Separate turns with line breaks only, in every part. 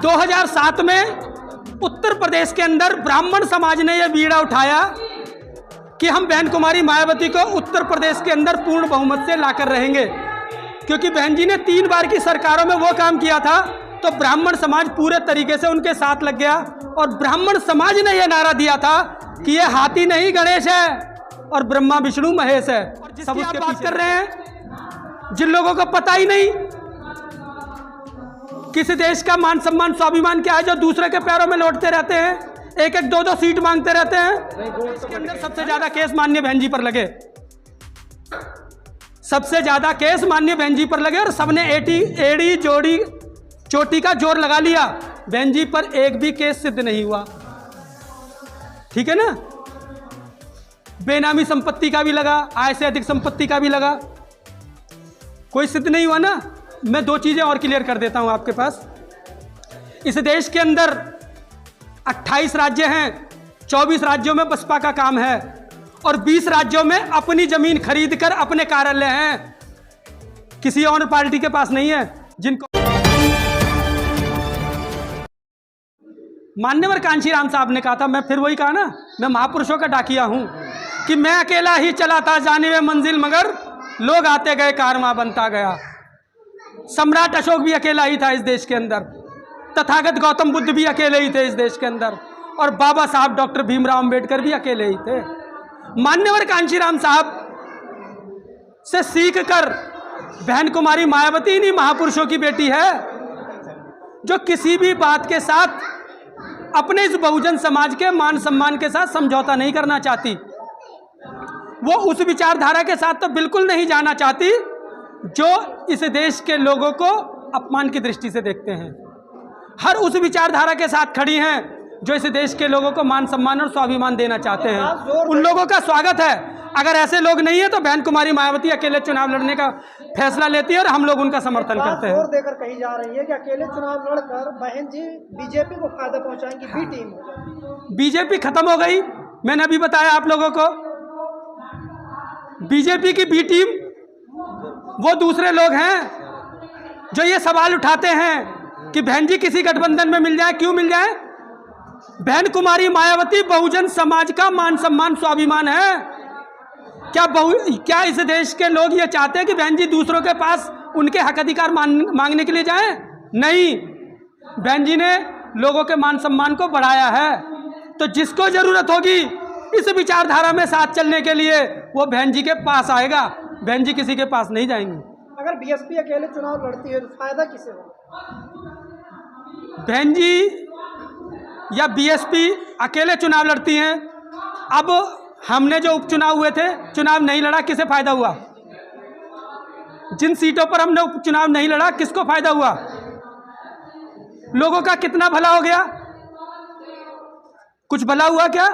2007 में उत्तर प्रदेश के अंदर ब्राह्मण समाज ने यह बीड़ा उठाया कि हम बहन कुमारी मायावती को उत्तर प्रदेश के अंदर पूर्ण बहुमत से लाकर रहेंगे, क्योंकि बहन जी ने 3 बार की सरकारों में वो काम किया था। तो ब्राह्मण समाज पूरे तरीके से उनके साथ लग गया और ब्राह्मण समाज ने यह नारा दिया था कि यह हाथी नहीं गणेश है और ब्रह्मा विष्णु महेश है। सब उसके पीछे कर रहे हैं जिन लोगों को पता ही नहीं किसी देश का मान सम्मान स्वाभिमान क्या है, जो दूसरे के पैरों में लौटते रहते हैं, 1-1, 2-2 सीट मांगते रहते हैं। इसके अंदर सबसे ज्यादा केस माननीय बहन जी पर लगे, सबसे ज्यादा केस माननीय बहन जी पर लगे और सबने एड़ी जोड़ी चोटी का जोर लगा लिया। बहन जी पर एक भी केस सिद्ध नहीं हुआ, ठीक है ना। बेनामी संपत्ति का भी लगा, आय से अधिक संपत्ति का भी लगा, कोई सिद्ध नहीं हुआ ना। मैं 2 चीजें और क्लियर कर देता हूं आपके पास। इस देश के अंदर 28 राज्य हैं, 24 राज्यों में बसपा का काम है और 20 राज्यों में अपनी जमीन खरीद कर अपने कार्यालय हैं, किसी और पार्टी के पास नहीं है। जिनको मान्यवर कांशीराम साहब ने कहा था, मैं फिर वही कहा ना, मैं महापुरुषों का डाकिया हूं कि मैं अकेला ही चला था जाने में मंजिल, मगर लोग आते गए कारवां बनता गया। सम्राट अशोक भी अकेला ही था इस देश के अंदर, तथागत गौतम बुद्ध भी अकेले ही थे इस देश के अंदर, और बाबा साहब डॉक्टर भीमराव अंबेडकर भी अकेले ही थे। मान्यवर कांशीराम साहब से सीख कर बहन कुमारी मायावती इन्हीं महापुरुषों की बेटी है, जो किसी भी बात के साथ अपने इस बहुजन समाज के मान सम्मान के साथ समझौता नहीं करना चाहती। वो उस विचारधारा के साथ तो बिल्कुल नहीं जाना चाहती जो इस देश के लोगों को अपमान की दृष्टि से देखते हैं। हर उस विचारधारा के साथ खड़ी हैं जो इस देश के लोगों को मान सम्मान और स्वाभिमान देना चाहते हैं। उन लोगों का स्वागत है। अगर ऐसे लोग नहीं है तो बहन कुमारी मायावती अकेले चुनाव लड़ने का फैसला लेती है और हम लोग उनका समर्थन करते हैं।
जोर देकर कही जा रही है कि अकेले चुनाव लड़कर बहन जी बीजेपी को फायदा पहुंचाएंगी। बी टीम, बीजेपी
खत्म हो गई। मैंने अभी बताया आप लोगों को, बीजेपी की बी टीम वो दूसरे लोग हैं जो ये सवाल उठाते हैं कि बहन जी किसी गठबंधन में मिल जाए। क्यों मिल जाए? बहन कुमारी मायावती बहुजन समाज का मान सम्मान स्वाभिमान है। क्या इस देश के लोग ये चाहते हैं कि बहन जी दूसरों के पास उनके हक अधिकार मांगने के लिए जाएं? नहीं, बहन जी ने लोगों के मान सम्मान को बढ़ाया है। तो जिसको जरूरत होगी इस विचारधारा में साथ चलने के लिए वो बहन जी के पास आएगा, बहन जी किसी के पास नहीं जाएंगे।
अगर बीएसपी अकेले चुनाव लड़ती है तो फायदा किसे होगा?
बहन जी या बीएसपी अकेले चुनाव लड़ती हैं। अब हमने जो उपचुनाव हुए थे, चुनाव नहीं लड़ा, किसे फायदा हुआ? जिन सीटों पर हमने उपचुनाव नहीं लड़ा, किसको फायदा हुआ? लोगों का कितना भला हो गया? कुछ भला हुआ क्या?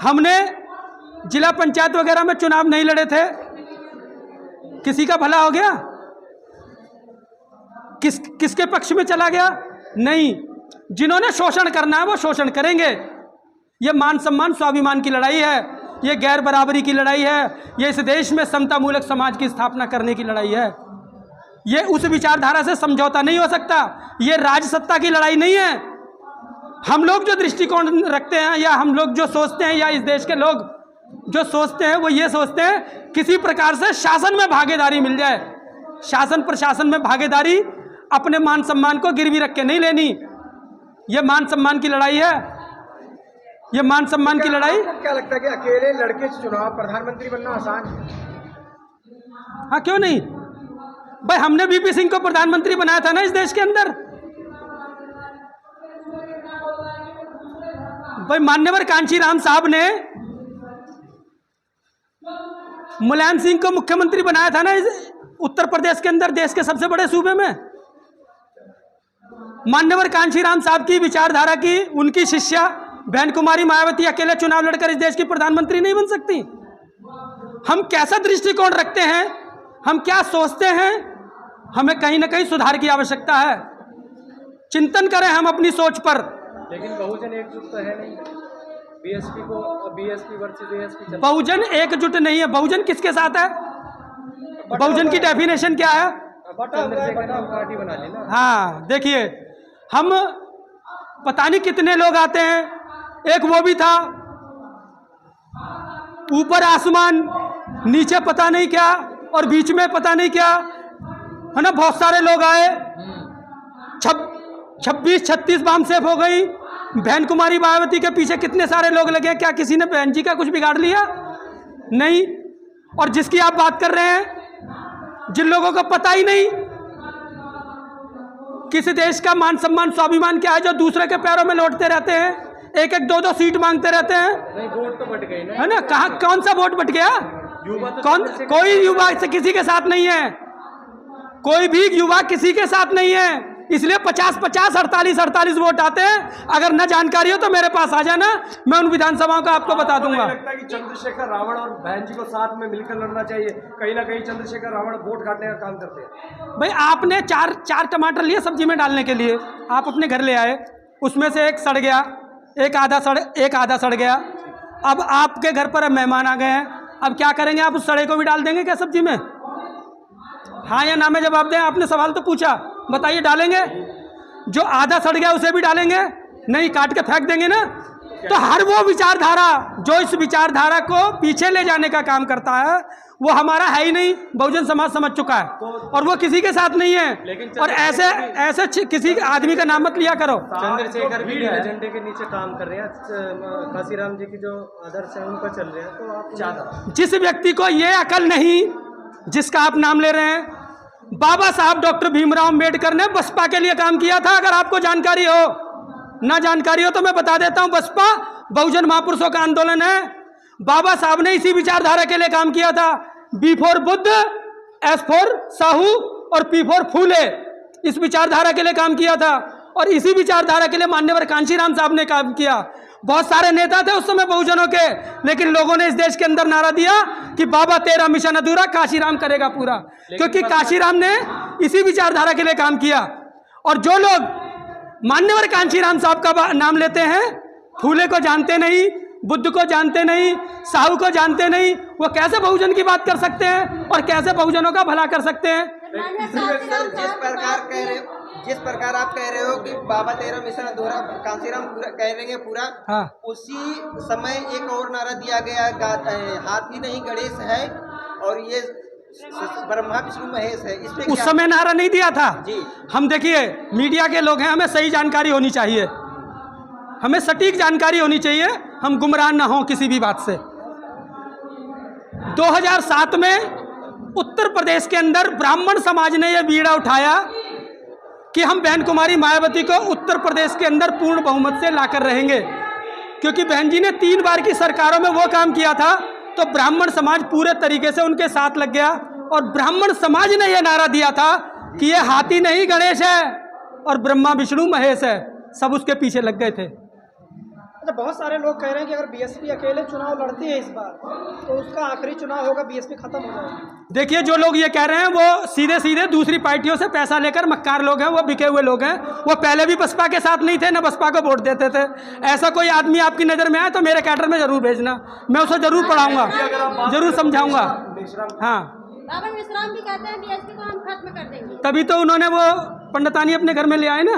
हमने जिला पंचायत वगैरह में चुनाव नहीं लड़े थे, किसी का भला हो गया? किसके पक्ष में चला गया? नहीं। जिन्होंने शोषण करना है वो शोषण करेंगे। ये मान सम्मान स्वाभिमान की लड़ाई है, ये गैर बराबरी की लड़ाई है, ये इस देश में समतामूलक समाज की स्थापना करने की लड़ाई है। ये उस विचारधारा से समझौता नहीं हो सकता। ये राजसत्ता की लड़ाई नहीं है। हम लोग जो दृष्टिकोण रखते हैं या हम लोग जो सोचते हैं या इस देश के लोग जो सोचते हैं वो ये सोचते हैं किसी प्रकार से शासन में भागीदारी मिल जाए। शासन प्रशासन में भागीदारी अपने मान सम्मान को गिरवी रख के नहीं लेनी। ये मान सम्मान की लड़ाई है, ये मान सम्मान की लड़ाई।
क्या लगता है कि अकेले लड़के चुनाव प्रधानमंत्री बनना आसान है?
हाँ, क्यों नहीं भाई। हमने वीपी सिंह को प्रधानमंत्री बनाया था ना इस देश के अंदर। भाई मान्यवर कांशीराम साहब ने मुलायम सिंह को मुख्यमंत्री बनाया था ना इस उत्तर प्रदेश के अंदर, देश के सबसे बड़े सूबे में। मान्यवर कांशीराम साहब की विचारधारा की उनकी शिष्या बहन कुमारी मायावती अकेले चुनाव लड़कर इस देश की प्रधानमंत्री नहीं बन सकती। हम कैसा दृष्टिकोण रखते हैं, हम क्या सोचते हैं, हमें कहीं ना कहीं सुधार की आवश्यकता है। चिंतन करें हम अपनी सोच पर।
लेकिन बहुजन एकजुट तो है नहीं। बीएसपी को बीएसपी वर्सेस एएसपी,
बहुजन एकजुट नहीं है। बहुजन किसके साथ है? बहुजन की डेफिनेशन क्या है?
पार्टी बना लेना।
हाँ, देखिए हम पता नहीं कितने लोग आते हैं, एक वो भी था, ऊपर आसमान, नीचे पता नहीं क्या, और बीच में पता नहीं क्या, है ना। बहुत सारे लोग आए, 26-36 बम सेफ हो गई। बहन कुमारी मायावती के पीछे कितने सारे लोग लगे, क्या किसी ने बहन जी का कुछ बिगाड़ लिया? नहीं। और जिसकी आप बात कर रहे हैं, जिन लोगों को पता ही नहीं किस देश का मान सम्मान स्वाभिमान क्या है, जो दूसरे के पैरों में लौटते रहते हैं, एक एक 2-2 सीट मांगते रहते हैं।
नहीं, वोट तो बट गई ना,
है ना। कहाँ, कौन सा वोट बट गया?
युवा तो
कौन? कोई युवा से किसी के साथ नहीं है, कोई भी युवा किसी के साथ नहीं है। इसलिए 50-50, 48-48 वोट आते हैं। अगर न जानकारी हो तो मेरे पास आ जाना, मैं उन विधानसभाओं का आपको बता दूंगा।
लगता है कि चंद्रशेखर रावण और बहन जी को साथ में मिलकर लड़ना चाहिए। कहीं ना कहीं चंद्रशेखर रावण वोट काटने का काम करते हैं।
भाई आपने चार टमाटर लिए सब्जी में डालने के लिए, आप अपने घर ले आए, उसमें से एक सड़ गया, एक आधा सड़ गया। अब आपके घर पर मेहमान आ गए हैं, अब क्या करेंगे? आप उस सड़े को भी डाल देंगे क्या सब्जी में? हाँ या ना में जवाब दें। आपने सवाल तो पूछा, बताइए डालेंगे? जो आधा सड़ गया उसे भी डालेंगे? नहीं, काट के फेंक देंगे ना। तो हर वो विचारधारा जो इस विचारधारा को पीछे ले जाने का काम करता है, वो हमारा है ही नहीं। बहुजन समाज समझ चुका है, और वो किसी के साथ नहीं है। और ऐसे किसी आदमी का नाम मत लिया करो।
चंद्रशेखर भी एजेंडे के नीचे काम कर रहे हैं, काशीराम जी की जो आदर्श है उनको चल रहे हैं। तो आप ज्यादा
जिस व्यक्ति को ये अकल नहीं, जिसका आप नाम ले रहे हैं, बाबा साहब डॉक्टर भीमराव अंबेडकर ने बसपा के लिए काम किया था। अगर आपको जानकारी हो, ना जानकारी हो तो मैं बता देता हूं। बसपा बहुजन महापुरुषों का आंदोलन है। बाबा साहब ने इसी विचारधारा के लिए काम किया था। B for Buddha, S for Sahu और पी फॉर फूले, इस विचारधारा के लिए काम किया था। और इसी विचारधारा के लिए मान्यवर कांशीराम साहब ने काम किया। बहुत सारे नेता थे उस समय बहुजनों के, लेकिन लोगों ने इस देश के अंदर नारा दिया कि बाबा तेरा मिशन अधूरा, काशीराम करेगा पूरा। क्योंकि काशीराम ने इसी विचारधारा के लिए काम किया। और जो लोग मान्यवर कांशीराम साहब का नाम लेते हैं, फूले को जानते नहीं, बुद्ध को जानते नहीं, साहू को जानते नहीं, वो कैसे बहुजन की बात कर सकते हैं और कैसे बहुजनों का भला कर सकते हैं?
जिस प्रकार आप कह रहे हो कि बाबा तेरा मिशन अधूरा, कांशीराम पूरा कह रहे हैं पूरा,
हाँ।
उसी समय एक और नारा दिया गया, हाथी नहीं गणेश है और ये ब्रह्मा विष्णु महेश है। इसमें
उस समय नारा नहीं दिया था
जी।
हम देखिए, मीडिया के लोग हैं, हमें सही जानकारी होनी चाहिए, हमें सटीक जानकारी होनी चाहिए, हम गुमराह ना हों किसी भी बात से। 2007 में उत्तर प्रदेश के अंदर ब्राह्मण समाज ने यह बीड़ा उठाया कि हम बहन कुमारी मायावती को उत्तर प्रदेश के अंदर पूर्ण बहुमत से लाकर रहेंगे। क्योंकि बहन जी ने 3 बार की सरकारों में वो काम किया था, तो ब्राह्मण समाज पूरे तरीके से उनके साथ लग गया। और ब्राह्मण समाज ने यह नारा दिया था कि ये हाथी नहीं गणेश है और ब्रह्मा विष्णु महेश है। सब उसके पीछे लग गए थे।
अच्छा, बहुत सारे लोग कह रहे हैं कि अगर बीएसपी अकेले चुनाव लड़ती है इस बार, तो उसका आखिरी चुनाव होगा, बीएसपी खत्म हो जाएगा।
देखिए, जो लोग ये कह रहे हैं वो सीधे सीधे दूसरी पार्टियों से पैसा लेकर मक्कार लोग हैं, वो बिके हुए लोग हैं। वो पहले भी बसपा के साथ नहीं थे, ना बसपा को वोट देते थे। ऐसा कोई आदमी आपकी नज़र में आए तो मेरे कैडर में जरूर भेजना, मैं उसे जरूर पढ़ाऊंगा, जरूर समझाऊंगा। हाँ,
बाबा विश्राम भी कहते हैं बीएसपी को हम खत्म कर देंगे।
तभी तो उन्होंने वो पंडितानी अपने घर में ले आए ना।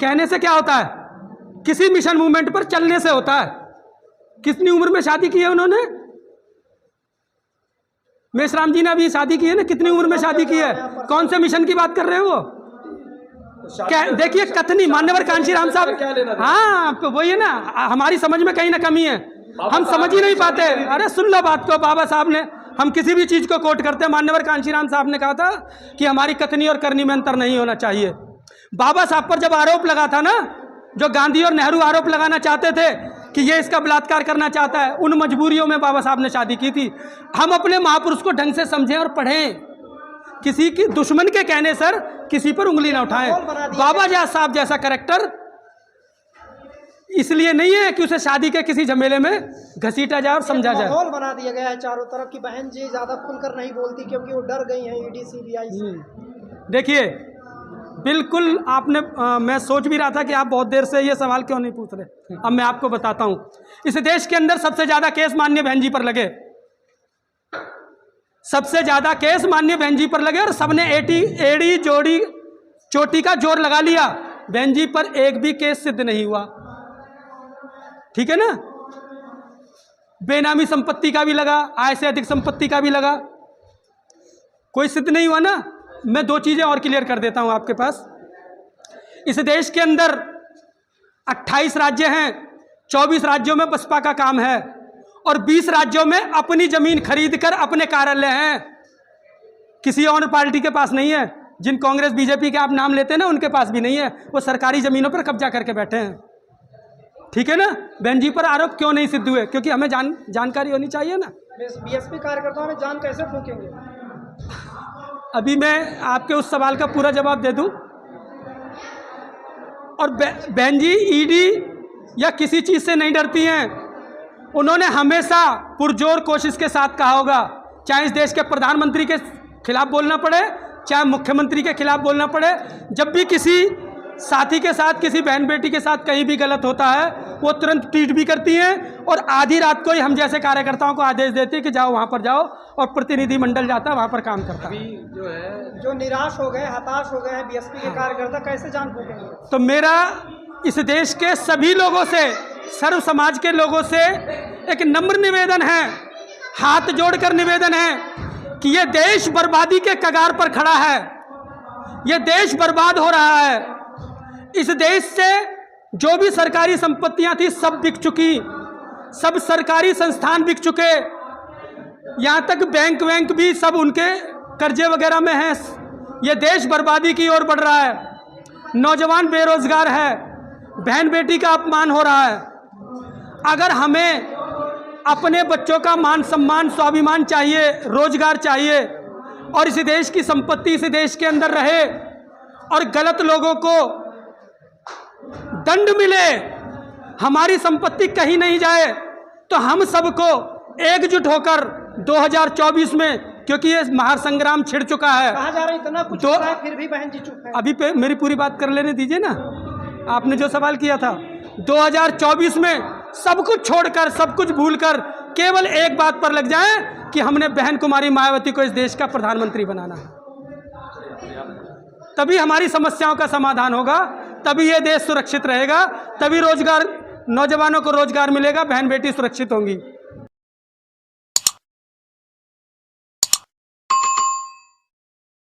कहने से क्या होता है? किसी मिशन मूवमेंट पर चलने से होता है। कितनी उम्र में शादी की है उन्होंने? मेश्राम जी ने अभी शादी की है ना, कितनी उम्र में शादी की है? कौन से मिशन की बात कर रहे हो वो? क्या देखिए, कथनी मान्यवर कांशीराम साहब, हाँ वही है ना, हमारी समझ में कहीं ना कमी है, हम समझ ही नहीं पाते। अरे सुन लो बात को, बाबा साहब ने, हम किसी भी चीज़ को कोट करते हैं, मान्यवर कांशीराम साहब ने कहा था कि हमारी कथनी और करनी में अंतर नहीं होना चाहिए। बाबा साहब पर जब आरोप लगा था ना, जो गांधी और नेहरू आरोप लगाना चाहते थे कि ये इसका बलात्कार करना चाहता है, उन मजबूरियों में बाबा साहब ने शादी की थी। हम अपने महापुरुष को ढंग से समझें और पढ़ें, किसी की दुश्मन के कहने सर किसी पर उंगली ना उठाएं। बाबा साहब जैसा कैरेक्टर इसलिए नहीं है कि उसे शादी के किसी झमेले में घसीटा जाए और समझा जाए।
माहौल बना दिया गया है चारों तरफ की बहन जी ज़्यादा खुलकर नहीं बोलती क्योंकि वो डर गई हैं ईडी सीबीआई से।
देखिए, बिल्कुल आपने मैं सोच भी रहा था कि आप बहुत देर से ये सवाल क्यों नहीं पूछ रहे। अब मैं आपको बताता हूं, इस देश के अंदर सबसे ज्यादा केस माननीय बहन जी पर लगे, सबसे ज्यादा केस माननीय बहन जी पर लगे, और सबने एड़ी जोड़ी चोटी का जोर लगा लिया। बहन जी पर एक भी केस सिद्ध नहीं हुआ, ठीक है ना। बेनामी संपत्ति का भी लगा, आय से अधिक संपत्ति का भी लगा, कोई सिद्ध नहीं हुआ ना। मैं 2 चीज़ें और क्लियर कर देता हूं आपके पास। इस देश के अंदर 28 राज्य हैं, 24 राज्यों में बसपा का काम है और 20 राज्यों में अपनी जमीन खरीदकर अपने कार्यालय हैं, किसी और पार्टी के पास नहीं है। जिन कांग्रेस बीजेपी के आप नाम लेते हैं ना, उनके पास भी नहीं है, वो सरकारी जमीनों पर कब्जा करके बैठे हैं, ठीक है ना। बहन जी पर आरोप क्यों नहीं सिद्ध हुए? क्योंकि हमें जानकारी होनी चाहिए ना।
बीएसपी कार्यकर्ताओं में जान कैसे फूकेंगे?
अभी मैं आपके उस सवाल का पूरा जवाब दे दूं। और बहन जी ईडी या किसी चीज़ से नहीं डरती हैं। उन्होंने हमेशा पुरजोर कोशिश के साथ कहा होगा, चाहे इस देश के प्रधानमंत्री के खिलाफ बोलना पड़े, चाहे मुख्यमंत्री के खिलाफ बोलना पड़े, जब भी किसी साथी के साथ, किसी बहन बेटी के साथ कहीं भी गलत होता है, वो तुरंत ट्वीट भी करती हैं और आधी रात को ही हम जैसे कार्यकर्ताओं को आदेश देती है कि जाओ वहाँ पर जाओ, और प्रतिनिधिमंडल जाता है वहाँ पर काम करता है।
अभी जो है,
जो निराश हो गए, हताश हो गए हैं बीएसपी के कार्यकर्ता, कैसे जान फूकेंगे?
तो मेरा इस देश के सभी लोगों से, सर्व समाज के लोगों से एक नम्र निवेदन है, हाथ जोड़कर निवेदन है कि ये देश बर्बादी के कगार पर खड़ा है, ये देश बर्बाद हो रहा है। इस देश से जो भी सरकारी संपत्तियां थी सब बिक चुकी, सब सरकारी संस्थान बिक चुके, यहाँ तक बैंक वैंक भी सब उनके कर्जे वगैरह में हैं। ये देश बर्बादी की ओर बढ़ रहा है, नौजवान बेरोजगार है, बहन बेटी का अपमान हो रहा है। अगर हमें अपने बच्चों का मान सम्मान, स्वाभिमान चाहिए, रोजगार चाहिए, और इस देश की संपत्ति इस देश के अंदर रहे और गलत लोगों को दंड मिले, हमारी संपत्ति कहीं नहीं जाए, तो हम सबको एकजुट होकर 2024 में, क्योंकि ये महासंग्राम छिड़ चुका है।
कहा जा रहा है इतना कुछ हो रहा है, फिर भी बहन जी चुप है।
अभी पे मेरी पूरी बात कर लेने दीजिए ना, आपने जो सवाल किया था। 2024 में सब कुछ छोड़कर, सब कुछ भूलकर केवल एक बात पर लग जाए कि हमने बहन कुमारी मायावती को इस देश का प्रधानमंत्री बनाना है। तभी हमारी समस्याओं का समाधान होगा, तभी ये देश सुरक्षित रहेगा, तभी रोजगार, नौजवानों को रोजगार मिलेगा, बहन बेटी सुरक्षित होंगी।